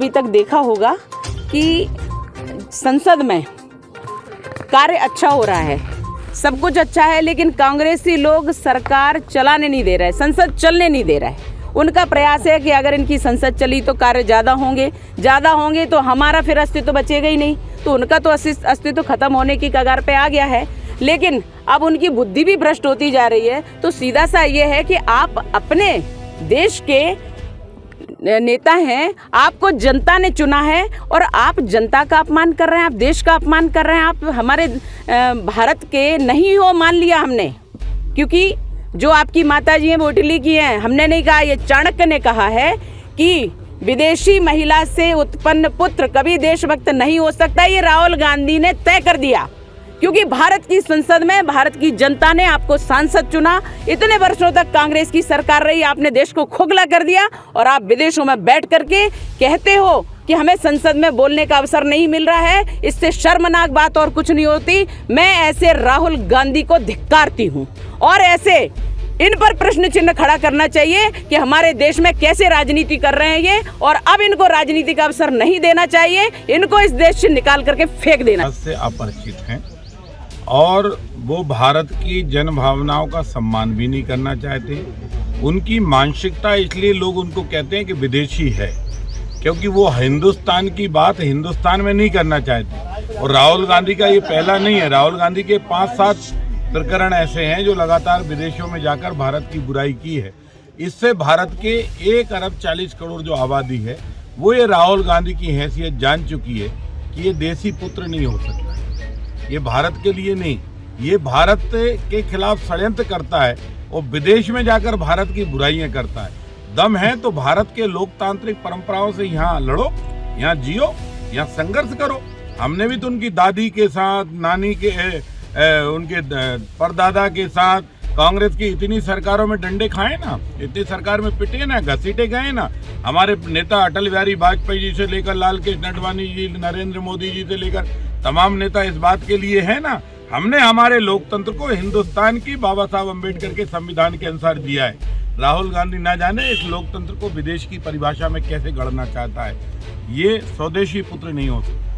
अभी तक देखा होगा कि संसद में कार्य अच्छा हो रहा है, सब कुछ अच्छा है, लेकिन कांग्रेसी लोग सरकार चलाने नहीं दे रहे, संसद चलने नहीं दे रहा है। उनका प्रयास है कि अगर इनकी संसद चली तो कार्य ज़्यादा होंगे तो हमारा फिर अस्तित्व बचेगा ही नहीं, तो उनका तो अस्तित्व खत्म होने की कगार पे आ गया है। लेकिन अब उनकी बुद्धि भी भ्रष्ट होती जा रही है। तो सीधा सा ये है कि आप अपने देश के नेता हैं, आपको जनता ने चुना है और आप जनता का अपमान कर रहे हैं, आप देश का अपमान कर रहे हैं, आप हमारे भारत के नहीं हो मान लिया हमने, क्योंकि जो आपकी माताजी हैं वो इटली की हैं। हमने नहीं कहा, ये चाणक्य ने कहा है कि विदेशी महिला से उत्पन्न पुत्र कभी देशभक्त नहीं हो सकता। ये राहुल गांधी ने तय कर दिया, क्योंकि भारत की संसद में भारत की जनता ने आपको सांसद चुना। इतने वर्षों तक कांग्रेस की सरकार रही, आपने देश को खोखला कर दिया और आप विदेशों में बैठ करके कहते हो कि हमें संसद में बोलने का अवसर नहीं मिल रहा है। इससे शर्मनाक बात और कुछ नहीं होती। मैं ऐसे राहुल गांधी को धिक्कारती हूँ और ऐसे इन पर प्रश्न चिन्ह खड़ा करना चाहिए कि हमारे देश में कैसे राजनीति कर रहे हैं ये, और अब इनको राजनीति का अवसर नहीं देना चाहिए, इनको इस देश से निकाल करके फेंक देना। से अपरिचित हैं और वो भारत की जन भावनाओं का सम्मान भी नहीं करना चाहते। उनकी मानसिकता, इसलिए लोग उनको कहते हैं कि विदेशी है, क्योंकि वो हिंदुस्तान की बात हिंदुस्तान में नहीं करना चाहते। और राहुल गांधी का ये पहला नहीं है, राहुल गांधी के 5-7 प्रकरण ऐसे हैं जो लगातार विदेशों में जाकर भारत की बुराई की है। इससे भारत के 1 अरब 40 करोड़ जो आबादी है, वो ये राहुल गांधी की हैसियत जान चुकी है कि ये देसी पुत्र नहीं हो सकता, ये भारत के लिए नहीं, ये भारत के खिलाफ षड्यंत्र करता है और विदेश में जाकर भारत की बुराइयां करता है। दम है तो भारत के लोकतांत्रिक परंपराओं से यहाँ लड़ो, यहाँ जियो, यहाँ संघर्ष करो। हमने भी तो उनकी दादी के साथ, नानी के उनके परदादा के साथ कांग्रेस की इतनी सरकारों में डंडे खाए ना, इतनी सरकार में पिटे ना, घसीटे गए ना। हमारे नेता अटल बिहारी वाजपेयी जी से लेकर लाल कृष्ण आडवाणी जी, नरेंद्र मोदी जी से लेकर तमाम नेता इस बात के लिए है ना, हमने हमारे लोकतंत्र को हिंदुस्तान की बाबा साहब अम्बेडकर के संविधान के अनुसार दिया है। राहुल गांधी ना जाने इस लोकतंत्र को विदेश की परिभाषा में कैसे गढ़ना चाहता है। ये स्वदेशी पुत्र नहीं हो सकता।